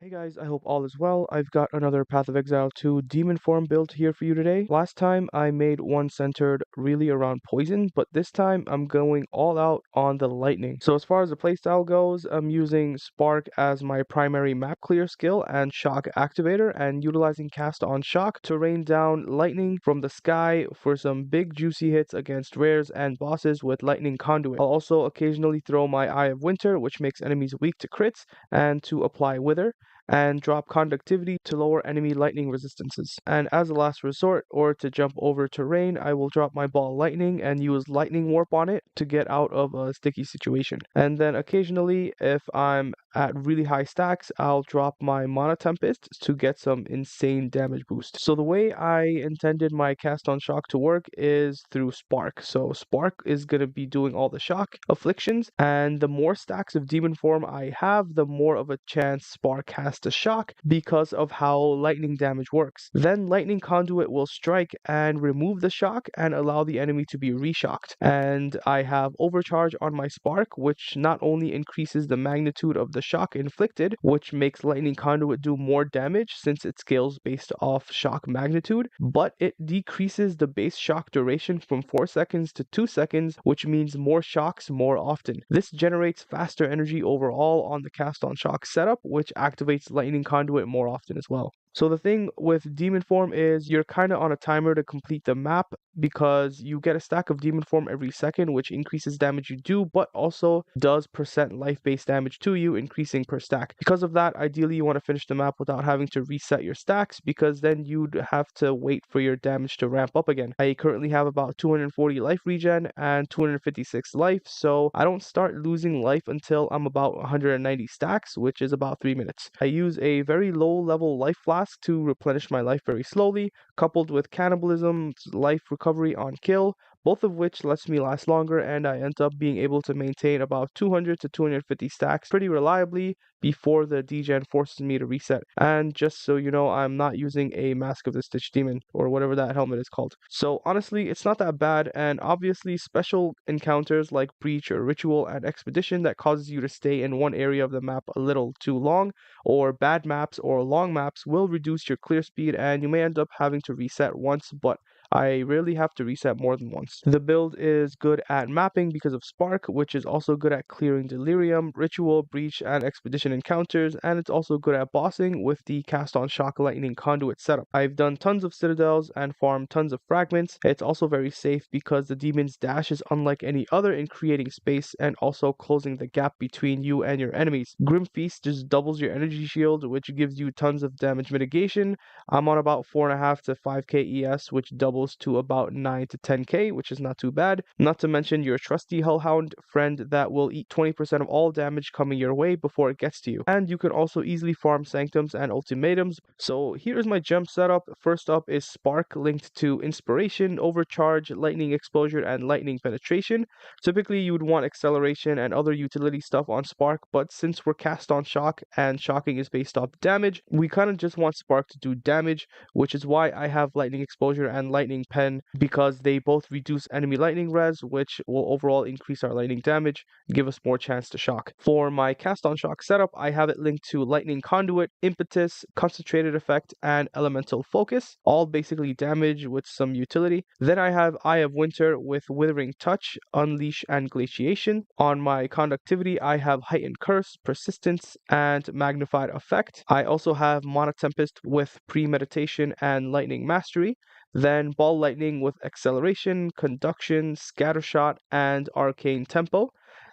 Hey guys, I hope all is well. I've got another Path of Exile 2 Demon Form build here for you today. Last time I made one centered really around poison, but this time I'm going all out on the lightning. So as far as the playstyle goes, I'm using Spark as my primary map clear skill and Shock activator, and utilizing Cast on Shock to rain down lightning from the sky for some big juicy hits against rares and bosses with Lightning Conduit. I'll also occasionally throw my Eye of Winter, which makes enemies weak to crits, and to apply Wither, and drop conductivity to lower enemy lightning resistances. And as a last resort, or to jump over terrain, I will drop my ball lightning and use lightning warp on it to get out of a sticky situation. And then occasionally, if I'm at really high stacks, I'll drop my Mana Tempest to get some insane damage boost. So the way I intended my Cast on Shock to work is through Spark. So Spark is going to be doing all the shock afflictions, and the more stacks of Demon Form I have, the more of a chance Spark has to shock because of how lightning damage works. Then Lightning Conduit will strike and remove the shock and allow the enemy to be reshocked. And I have Overcharge on my Spark, which not only increases the magnitude of the shock inflicted, which makes Lightning Conduit do more damage since it scales based off shock magnitude, but it decreases the base shock duration from 4 seconds to 2 seconds, which means more shocks more often. This generates faster energy overall on the Cast on Shock setup, which activates Lightning Conduit more often as well. So the thing with Demon Form is you're kind of on a timer to complete the map because you get a stack of Demon Form every second, which increases damage you do, but also does percent life-based damage to you, increasing per stack. Because of that, ideally you want to finish the map without having to reset your stacks, because then you'd have to wait for your damage to ramp up again. I currently have about 240 life regen and 256 life, so I don't start losing life until I'm about 190 stacks, which is about 3 minutes. I use a very low level life flask to replenish my life very slowly, coupled with cannibalism, life recovery on kill, both of which lets me last longer, and I end up being able to maintain about 200 to 250 stacks pretty reliably before the degen forces me to reset. And just so you know, I'm not using a Mask of the Stitch Demon, or whatever that helmet is called. So honestly, it's not that bad, and obviously special encounters like Breach or Ritual and Expedition that causes you to stay in one area of the map a little too long, or bad maps or long maps will reduce your clear speed, and you may end up having to reset once, but I rarely have to reset more than once. The build is good at mapping because of Spark, which is also good at clearing Delirium, Ritual, Breach, and Expedition encounters, and it's also good at bossing with the Cast on Shock Lightning Conduit setup. I've done tons of Citadels and farmed tons of fragments. It's also very safe because the Demon's Dash is unlike any other in creating space and also closing the gap between you and your enemies. Grim Feast just doubles your energy shield, which gives you tons of damage mitigation. I'm on about 4.5 to 5k ES, which doubles to about 9 to 10k, which is not too bad. Not to mention your trusty Hellhound friend that will eat 20% of all damage coming your way before it gets to you. And you can also easily farm Sanctums and Ultimatums. So here's my gem setup. First up is Spark linked to Inspiration, Overcharge, Lightning Exposure, and Lightning Penetration. Typically you would want Acceleration and other utility stuff on Spark, but since we're cast on Shock and shocking is based off damage, we kind of just want Spark to do damage, which is why I have Lightning Exposure and Lightning Pen, because they both reduce enemy lightning res, which will overall increase our lightning damage, give us more chance to shock. For my Cast on Shock setup, I have it linked to Lightning Conduit, Impetus, Concentrated Effect, and Elemental Focus, all basically damage with some utility. Then I have Eye of Winter with Withering Touch, Unleash, and Glaciation. On my Conductivity, I have Heightened Curse, Persistence, and Magnified Effect. I also have Mana Tempest with Premeditation and Lightning Mastery. Then Ball Lightning with Acceleration, Conduction, Scattershot, and Arcane Tempo.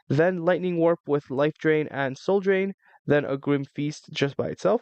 Then Lightning Warp with Life Drain and Soul Drain. Then a Grim Feast just by itself.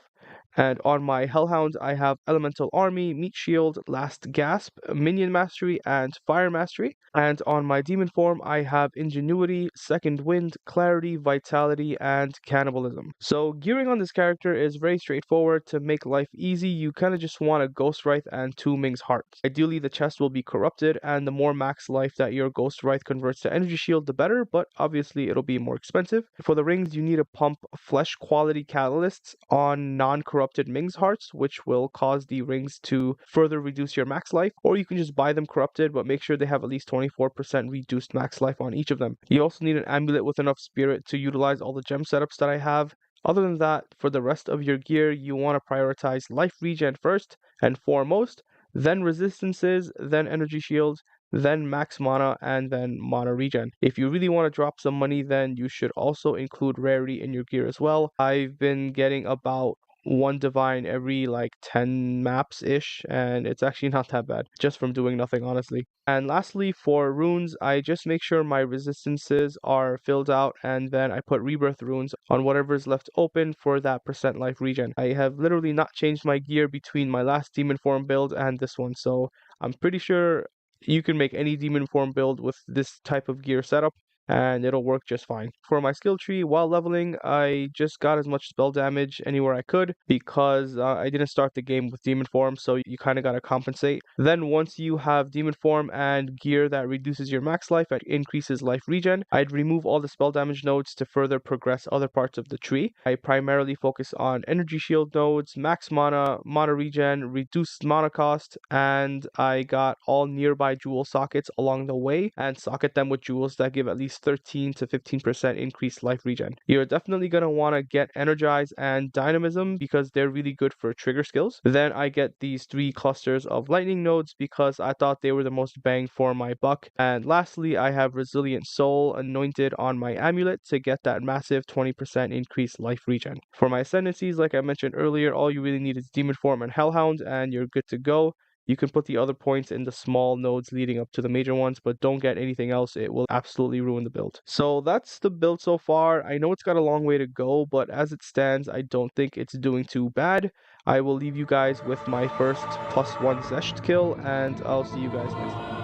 And on my Hellhound, I have Elemental Army, Meat Shield, Last Gasp, Minion Mastery, and Fire Mastery. And on my Demon Form, I have Ingenuity, Second Wind, Clarity, Vitality, and Cannibalism. So gearing on this character is very straightforward. To make life easy, you kind of just want a Ghostwraith and 2 Ming's Hearts. Ideally, the chest will be corrupted, and the more max life that your Ghostwraith converts to Energy Shield, the better, but obviously it'll be more expensive. For the rings, you need to pump flesh quality catalysts on non-corrupted Ming's Hearts, which will cause the rings to further reduce your max life, or you can just buy them corrupted, but make sure they have at least 24% reduced max life on each of them. You also need an amulet with enough spirit to utilize all the gem setups that I have. Other than that, for the rest of your gear, you want to prioritize life regen first and foremost, then resistances, then energy shields, then max mana, and then mana regen. If you really want to drop some money, then you should also include rarity in your gear as well. I've been getting about one divine every like 10 maps ish, and it's actually not that bad just from doing nothing, honestly. And lastly, for runes, I just make sure my resistances are filled out and then I put rebirth runes on whatever is left open for that percent life regen. I have literally not changed my gear between my last demon form build and this one, so I'm pretty sure you can make any demon form build with this type of gear setup and it'll work just fine. For my skill tree, while leveling, I just got as much spell damage anywhere I could because I didn't start the game with demon form, so you kind of got to compensate. Then once you have demon form and gear that reduces your max life and increases life regen, I'd remove all the spell damage nodes to further progress other parts of the tree. I primarily focus on energy shield nodes, max mana, mana regen, reduced mana cost, and I got all nearby jewel sockets along the way and socket them with jewels that give at least 13 to 15% increased life regen. You're definitely going to want to get Energize and Dynamism because they're really good for trigger skills. Then I get these 3 clusters of lightning nodes because I thought they were the most bang for my buck. And lastly, I have Resilient Soul anointed on my amulet to get that massive 20% increased life regen. For my Ascendancies, like I mentioned earlier, all you really need is Demon Form and Hellhound and you're good to go. You can put the other points in the small nodes leading up to the major ones, but don't get anything else. It will absolutely ruin the build. So that's the build so far. I know it's got a long way to go, but as it stands, I don't think it's doing too bad. I will leave you guys with my first +1 xesht kill, and I'll see you guys next time.